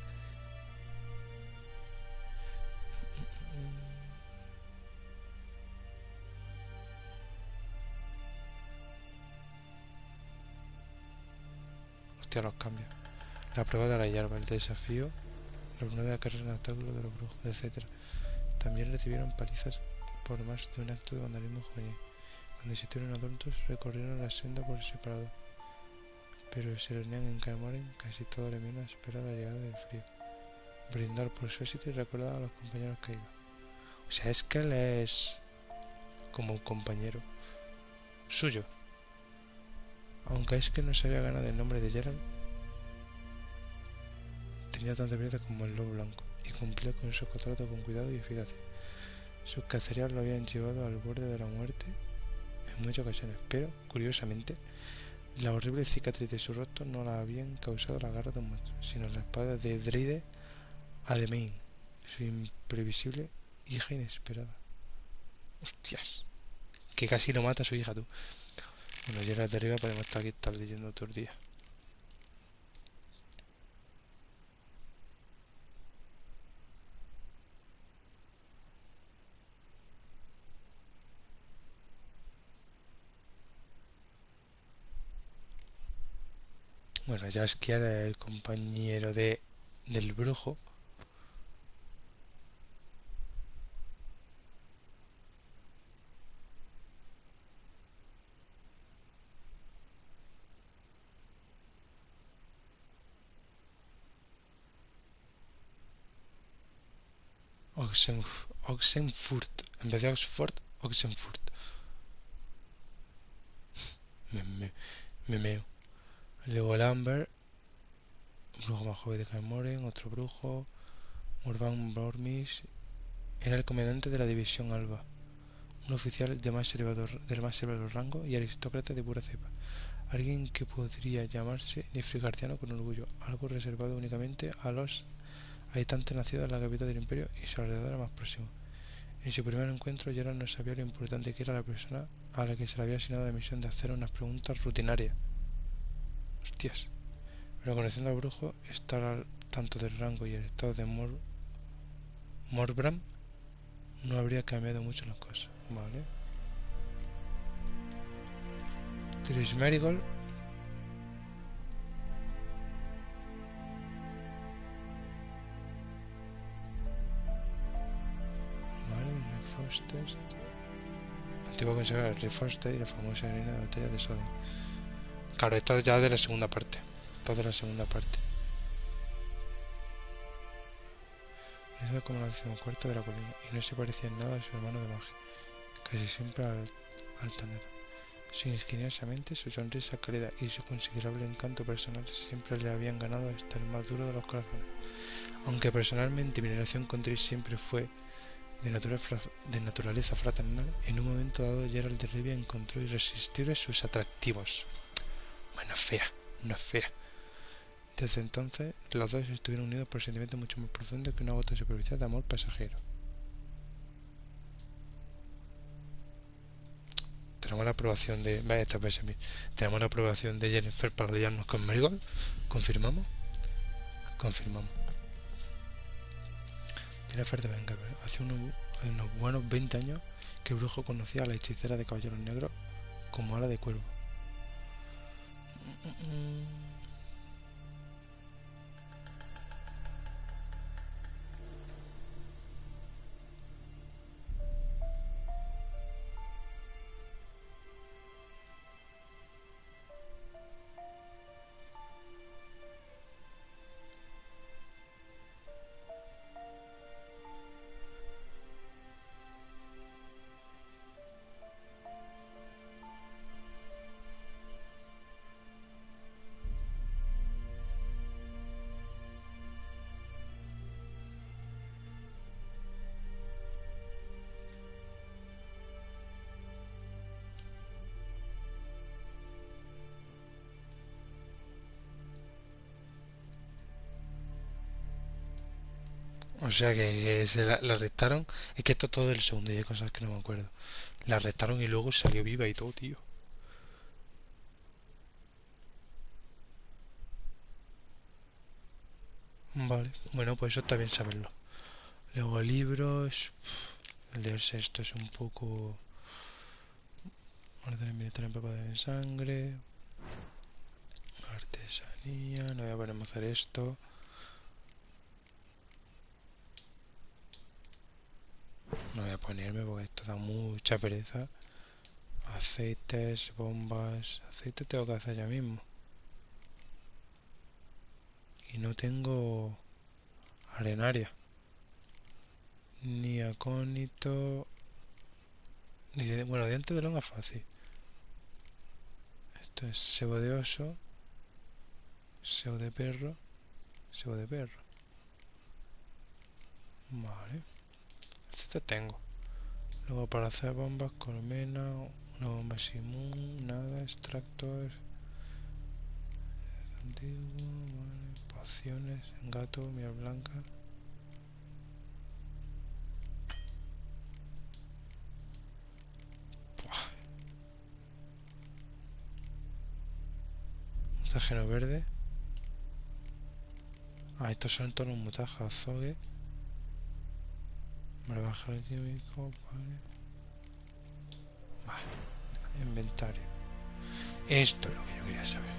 Hostia, los cambios. La prueba de la hierba, el desafío, los 9 carreras en obstáculos de los brujos, etc. También recibieron palizas por más de un acto de vandalismo juvenil. Cuando se hicieron adultos, recorrieron la senda por separado, pero se reunían en Kaer Morhen casi todo el camino a esperar la llegada del frío, brindar por su éxito y recordar a los compañeros caídos. O sea, es que él es como un compañero suyo. Aunque es que no se había ganado el nombre de Geralt, tenía tanta habilidad como el lobo blanco y cumplía con su contrato con cuidado y eficacia. Sus cacerías lo habían llevado al borde de la muerte en muchas ocasiones, pero, curiosamente, la horrible cicatriz de su rostro no la habían causado las garras de un monstruo, sino la espada de Dreide Ademain, su imprevisible hija inesperada. ¡Hostias! Que casi lo mata a su hija, tú. Bueno, ya de arriba podemos estar aquí leyendo todo el día. Bueno, Jaskier es el compañero del brujo. Oxenfurt. En vez de Oxford, Oxenfurt. Me meo. Luego Lambert. Brujo más joven de Camoren. Otro brujo. Urban Bormis. Era el comandante de la división Alba. Un oficial del más elevado rango y aristócrata de pura cepa. Alguien que podría llamarse nefrigardiano con orgullo. Algo reservado únicamente a los habitantes nacidos en la capital del imperio y su alrededor más próximo. En su primer encuentro, Geralt no sabía lo importante que era la persona a la que se le había asignado la misión de hacer unas preguntas rutinarias. Hostias. Pero conociendo al brujo, estar al tanto del rango y el estado de Morbram, no habría cambiado mucho las cosas. Vale. Tris Merigold. Reforced. Antigua consejera Reforced y la famosa heroína de la batalla de Sodom. Claro, esto es ya de la segunda parte. Esto es de la segunda parte. Hizo como la 14ª de la colina y no se parecía en nada a su hermano de magia, casi siempre altanero. Su ingeniosamente, su sonrisa cálida y su considerable encanto personal siempre le habían ganado hasta el más duro de los corazones. Aunque personalmente mi relación con Tris siempre fue de naturaleza fraternal, en un momento dado Geralt de Rivia encontró irresistibles sus atractivos. Bueno, no es fea. Desde entonces, los dos estuvieron unidos por sentimientos mucho más profundos que una gota superficial de amor pasajero. Tenemos la aprobación de... Vaya, esta vez tenemos la aprobación de Jennifer para liarnos con Merigold. ¿Confirmamos? Confirmamos. Jennifer de Venga, hace unos buenos 20 años que el brujo conocía a la hechicera de caballeros negros como ala de cuervo. O sea que se la arrestaron. Es que esto todo del segundo y hay cosas que no me acuerdo. La arrestaron y luego salió viva y todo, tío. Vale, bueno, pues eso está bien saberlo. Luego libros. Leerse esto es un poco... Orden militar empapada en sangre. Artesanía. No voy a ponerme a hacer esto. No voy a ponerme porque esto da mucha pereza. Aceites, bombas. Aceite tengo que hacer ya mismo. Y no tengo arenaria. Ni acónito. Ni de, bueno, diente de longa fácil. Esto es sebo de oso. Sebo de perro. Sebo de perro. Vale. Esto tengo. Luego para hacer bombas, colmena, una bomba simún, nada, extractos. Antiguo, vale. Pociones, gato, miel blanca. Mutageno verde. Ah, estos son todos los mutajes. Azogue. Brebaje químico, vale. Vale. Inventario. Esto es lo que yo quería saber.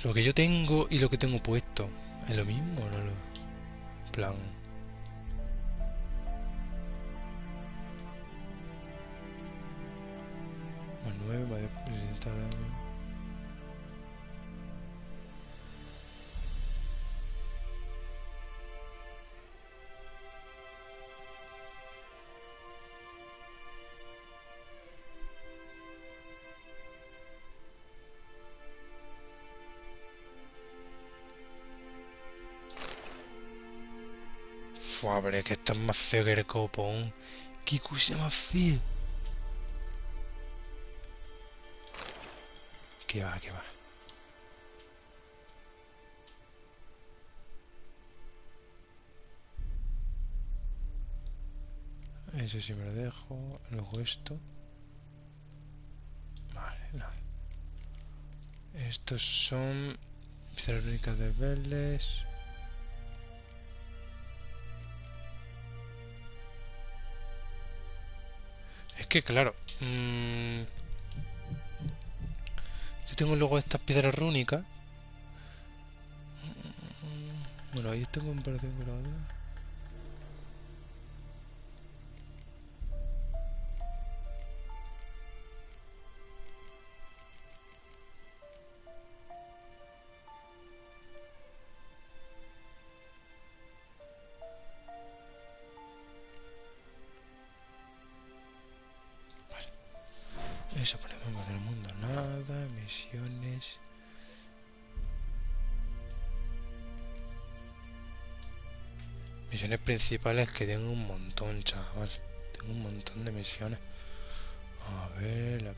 Lo que yo tengo y lo que tengo puesto. ¿Es lo mismo o no? En plan... Más 9, va a presentar... Fua, pero es que está más feo que el copón. ¿Qué cosa más fea? ¿Qué va, qué va? Eso sí me lo dejo. Luego esto. Vale, nada. Estos son... Piezas únicas de Vélez. Es que claro, yo tengo luego estas piedras rúnicas. Bueno, ahí tengo comparación con la otra. Eso ponemos del mundo, nada, misiones. Misiones principales que tengo un montón, chaval. Tengo un montón de misiones. A ver, la...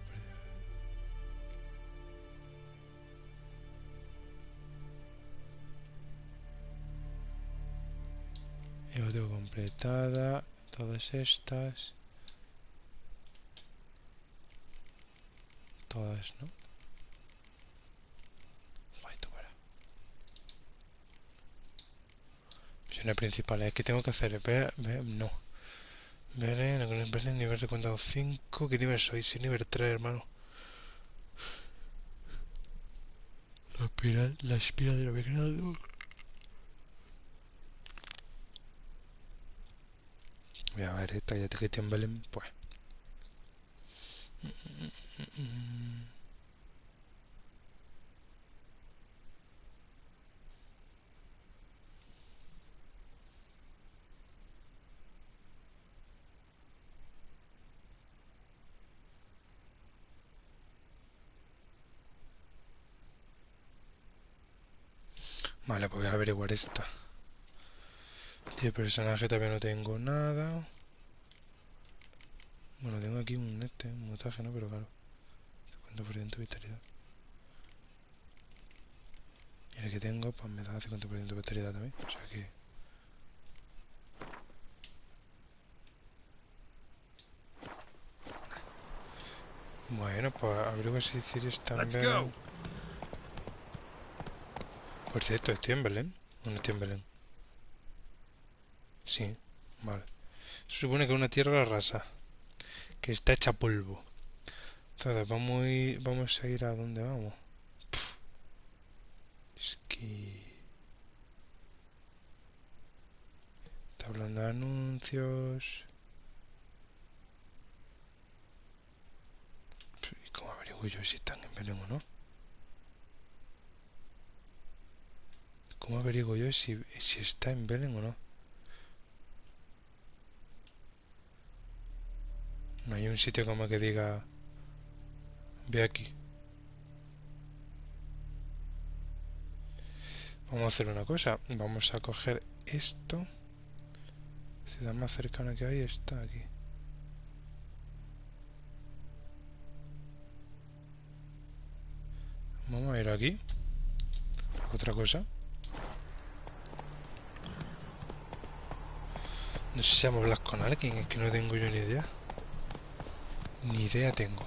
Yo tengo completada todas estas. Todas, ¿no? Guay, tú para. Misiones principales. ¿Qué tengo que hacer? No. Belén, nivel recomendado 5. ¿Qué nivel soy? Soy nivel 3, hermano. La espira de la grado. Voy a ver esta, ya te que tiene Belén, pues. Vale, pues voy a averiguar esta. De personaje también no tengo nada. Bueno, tengo aquí un montaje, ¿no? Pero claro. 50% de vitalidad. Y el que tengo, pues me da 50% de vitalidad también. O sea que... Bueno, pues averiguar si Ciri está en Belén. Por cierto, ¿estoy en Belén? ¿O no estoy en Belén? Sí, vale. Se supone que es una tierra rasa. Que está hecha polvo. Entonces, vamos a ir a dónde vamos. Pff. Es que... Está hablando de anuncios. ¿Y cómo averiguo yo si están en Belén o no? ¿Cómo averiguo yo si está en Belén o no? No hay un sitio como que diga... Ve aquí. Vamos a hacer una cosa. Vamos a coger esto. La ciudad más cercana que hay está aquí. Vamos a ir aquí. Otra cosa. No sé si vamos a hablar con alguien. Es que no tengo yo ni idea. Ni idea tengo.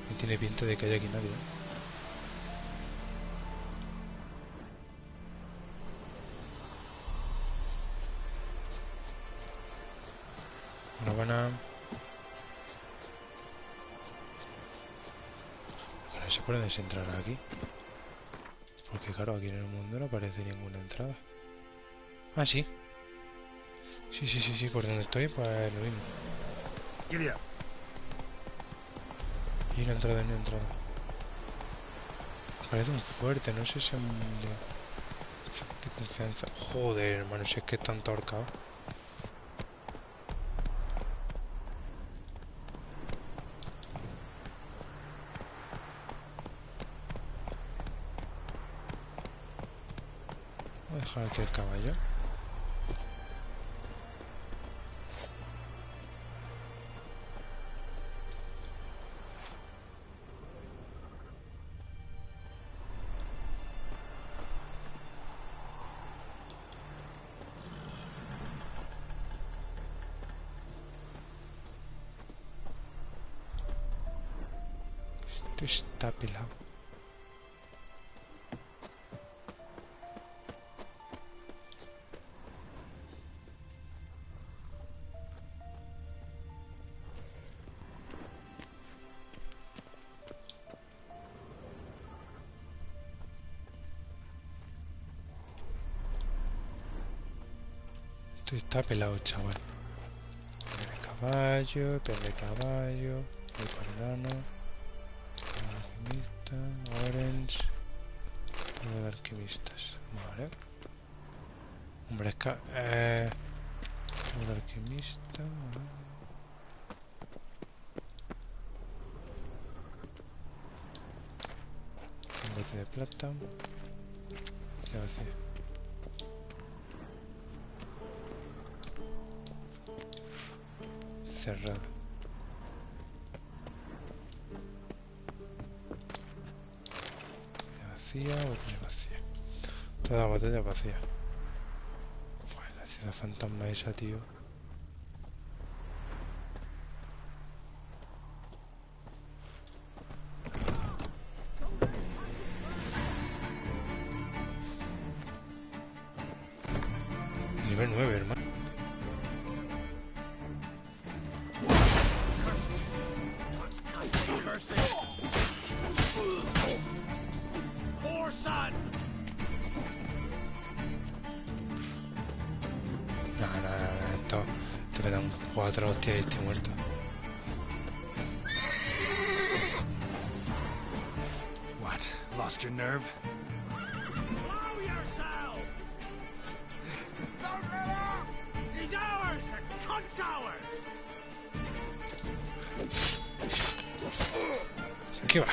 No tiene pinta de que haya aquí nadie. Una buena. No se puede entrar aquí. Porque claro, aquí en el mundo no aparece ninguna entrada. Ah, sí. Sí, por donde estoy, pues lo mismo. Y una entrada. Parece un fuerte, no sé si es un de confianza. Joder, hermano, si es que están ahorcados. Voy a dejar aquí el caballo. Esto está pelado. Esto está pelado, chaval. Caballo, el cordano. Alquimista, orange. De alquimistas. Vale. Hombre, es que. De alquimista. Un bote de plata. Ya vacía. Cerrado. Botella vacía. Toda botella vacía. Bueno, la ciudad fantasma esa, tío. Nivel 9, hermano. Esto me da un 4 hostias y estoy muerto. What? Lost your nerve? Blow yourself! Don't let up! He's ours! A cunt's ours! ¿Qué va?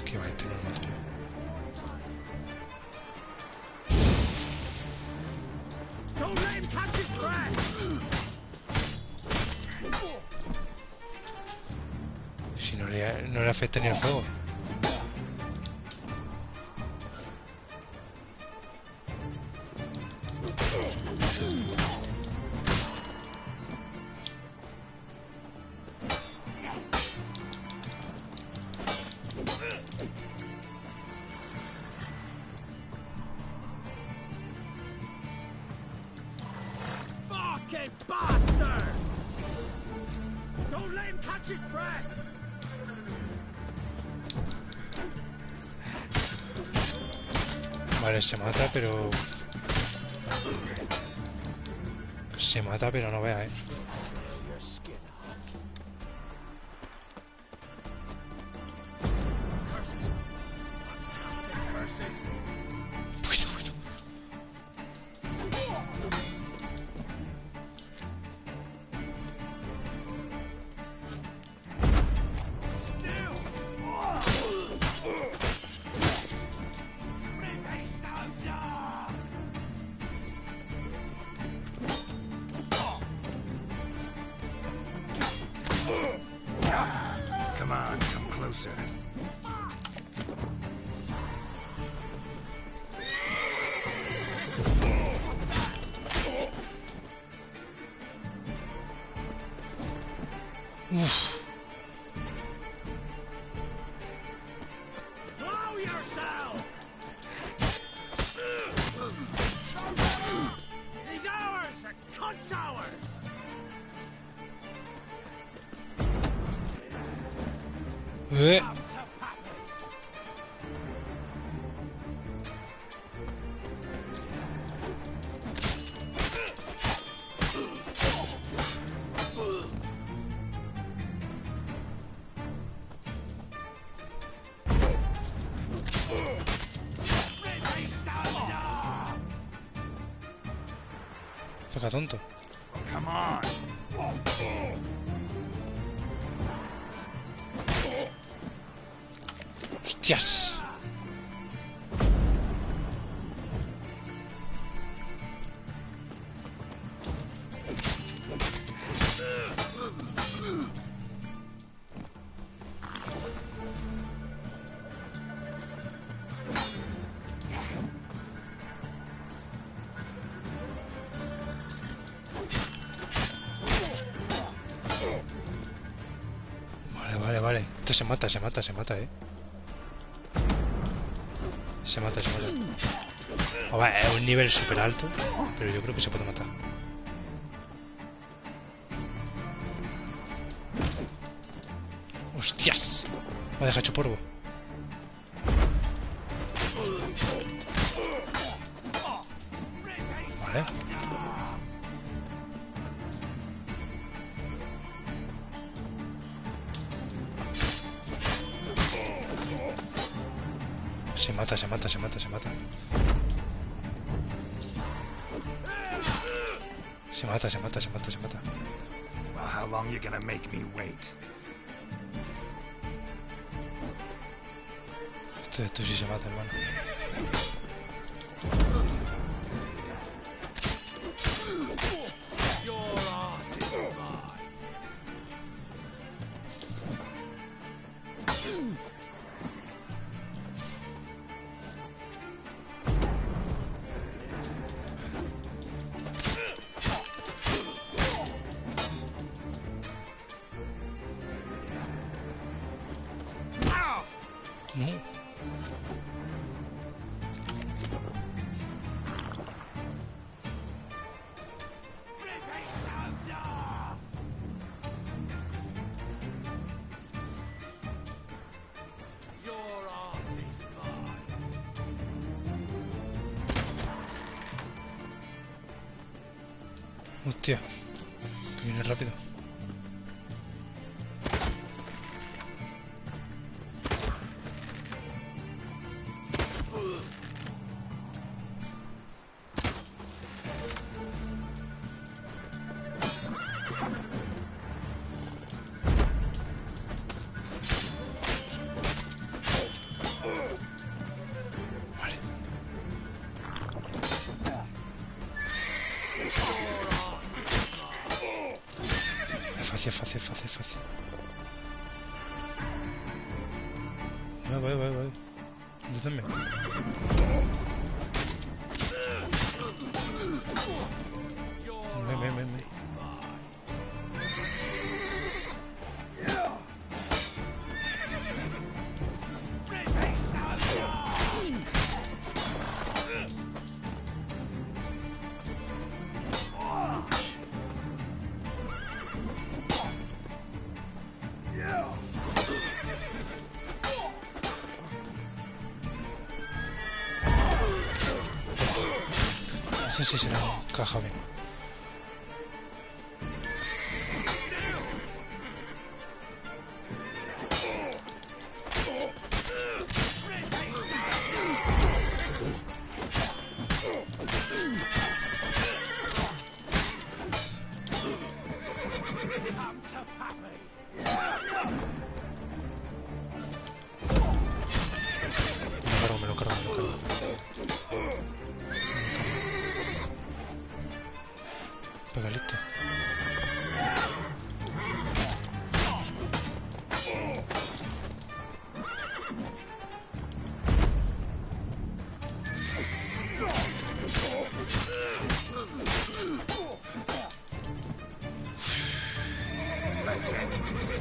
¿Qué va a tener un material? Don't let him catch his breath! Si no le afecta ni el fuego. Fucking bastard! Don't let him catch his breath! Vale, se mata, pero... Se mata, pero no vea, Bueno. Come on, come closer. Uf. Blow yourself! He's ours! A cunt's ours! Toca tonto. Come on! ¡Hostias! Vale. Esto se mata, Se mata, Se mata. Oh, va, es un nivel súper alto, pero yo creo que se puede matar. ¡Hostias! Me ha dejado hecho polvo. Vale. Se mata. Se mata. Well, how long you gonna make me wait? Esto sí se mata, hermano. Hostia, que viene rápido. Fácil. Voy. ¿Dónde también? Ven. Sí, será caja bien. Me lo cargo. Pegalito. Let's end this.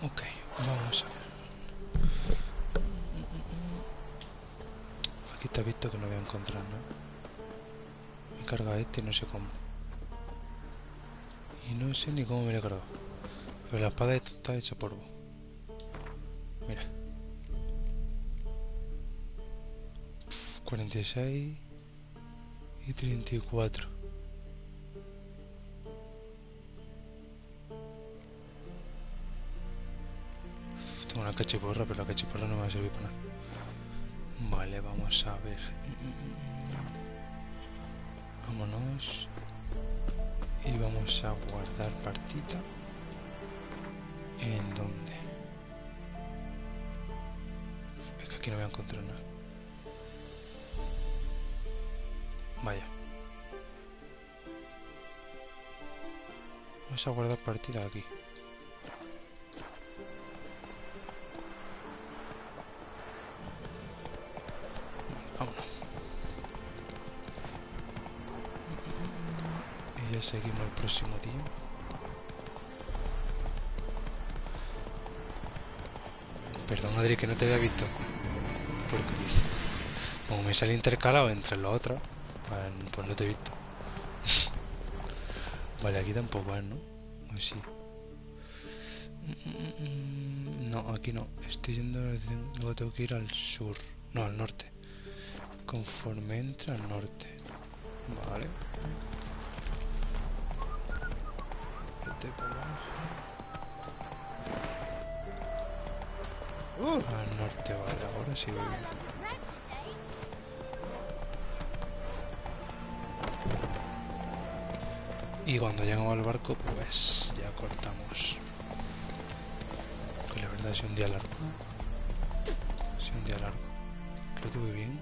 Ok, vamos a ver. Aquí te has visto que no voy a encontrar nada. Me carga este y no sé cómo. Y no sé ni cómo me lo he cargado. Pero la espada esta está hecha polvo. Mira. 46 y 34. Tengo una cachiporra, pero la cachiporra no me va a servir para nada. Vale, vamos a ver. Vámonos. Y vamos a guardar partida. ¿En dónde? Es que aquí no voy a encontrar nada. Vaya. Vamos a guardar partida aquí. Vámonos. Y ya seguimos el próximo día. Perdón, Adri, que no te había visto. ¿Por qué dice? Como me sale intercalado entre los otros, pues no te he visto. Vale, aquí tampoco es, ¿no? ¿O sí? No, aquí no. Estoy yendo... Luego tengo que ir al sur. No, al norte. Conforme entra al norte. Vale. Vete por abajo. Al norte, vale. Ahora sí voy bien. Y cuando llegamos al barco, pues ya cortamos. Que la verdad es un día largo. Es un día largo. Creo que voy bien.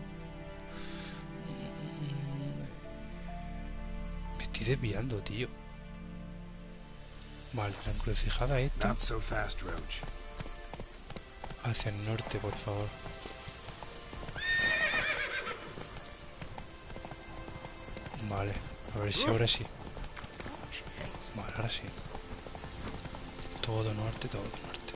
Me estoy desviando, tío. Vale, la encrucijada esta. Not so fast, Roach. Hacia el norte, por favor. Vale, a ver si ahora sí. Vale, ahora sí. Todo norte, todo norte.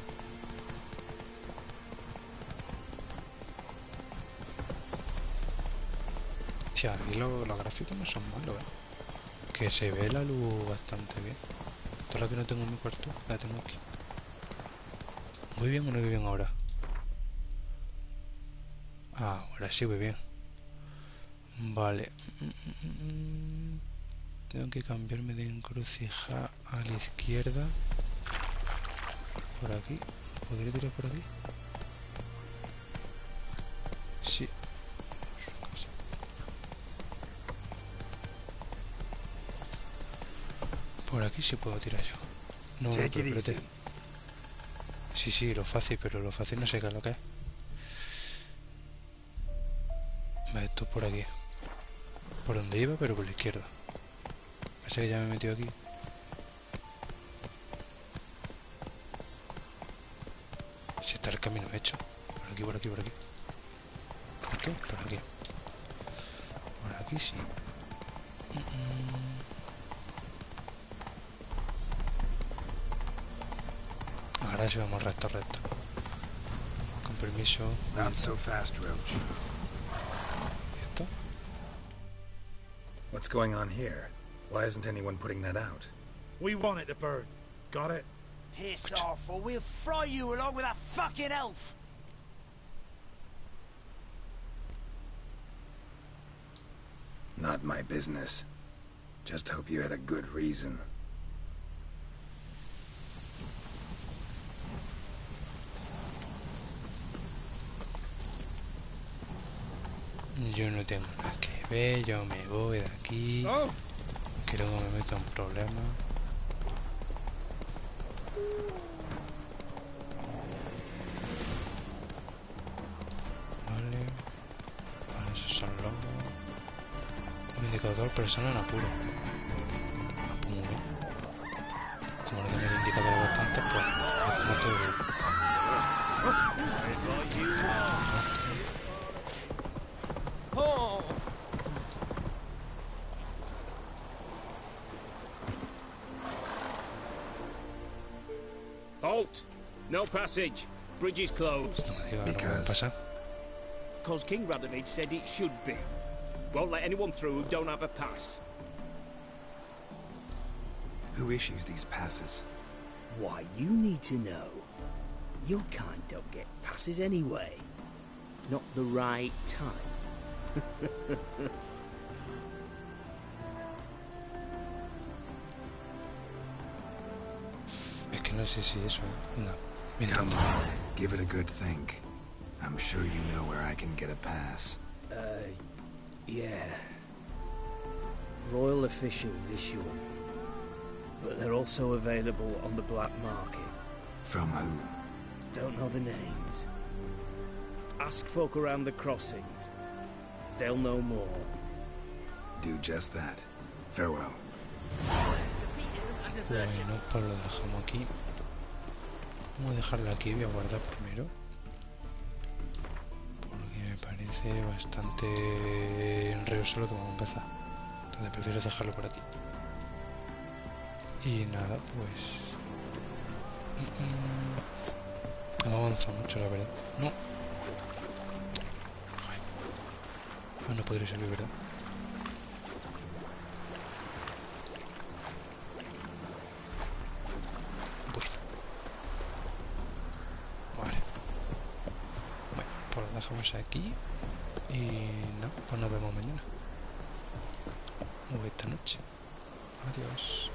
Tía, aquí los gráficos no son malos, Que se ve la luz bastante bien. Toda la que no tengo en mi cuarto, la tengo aquí. ¿Muy bien o no voy bien ahora? Ah, ahora sí voy bien. Vale. Tengo que cambiarme de encrucijada a la izquierda. Por aquí. ¿Podría tirar por aquí? Sí. Por aquí sí puedo tirar yo. No, pero espérate. Sí, lo fácil, pero lo fácil no sé qué es lo que es. Vale, esto por aquí. Por donde iba, pero por la izquierda. Pasa que ya me he metido aquí. Si está el camino hecho. Por aquí, por aquí, por aquí. ¿Por qué? Por aquí. Por aquí sí. Ahora sí vamos recto. Con permiso. Not so fast, Roach. ¿Y esto? What's going on here? Why isn't anyone putting that out? We want it to burn. Got it? Piss off, or we'll fry you along with that fucking elf! Not my business. Just hope you had a good reason. Yo no tengo nada que ver, yo me voy de aquí. Que luego me meto en problemas. Vale, esos son lobos. Un indicador persona en apuro. Ah, pues muy bien. Como no tengo el indicador bastante, pues no estoy bien. Halt! No passage. Bridge is closed. No me diga, no me pasa. Because King Radovid said it should be. Won't let anyone through who don't have a pass. Who issues these passes? Why, you need to know. Your kind don't get passes anyway. Not the right time. Es que no sé si eso... No. Mira. Come on, give it a good think. I'm sure you know where I can get a pass. Yeah. Royal officials issue them. But they're also available on the black market. From who? Don't know the names. Ask folk around the crossings. They'll know more. Do just that. Farewell. Bueno, pues lo dejamos aquí. Vamos a dejarlo aquí, voy a guardar primero. Porque me parece bastante enredoso lo que vamos a empezar. Entonces prefiero dejarlo por aquí. Y nada, pues... No avanza mucho, la verdad. No. Joder. No podré salir, ¿verdad? Dejamos aquí y no, pues nos vemos mañana o esta noche. Adiós.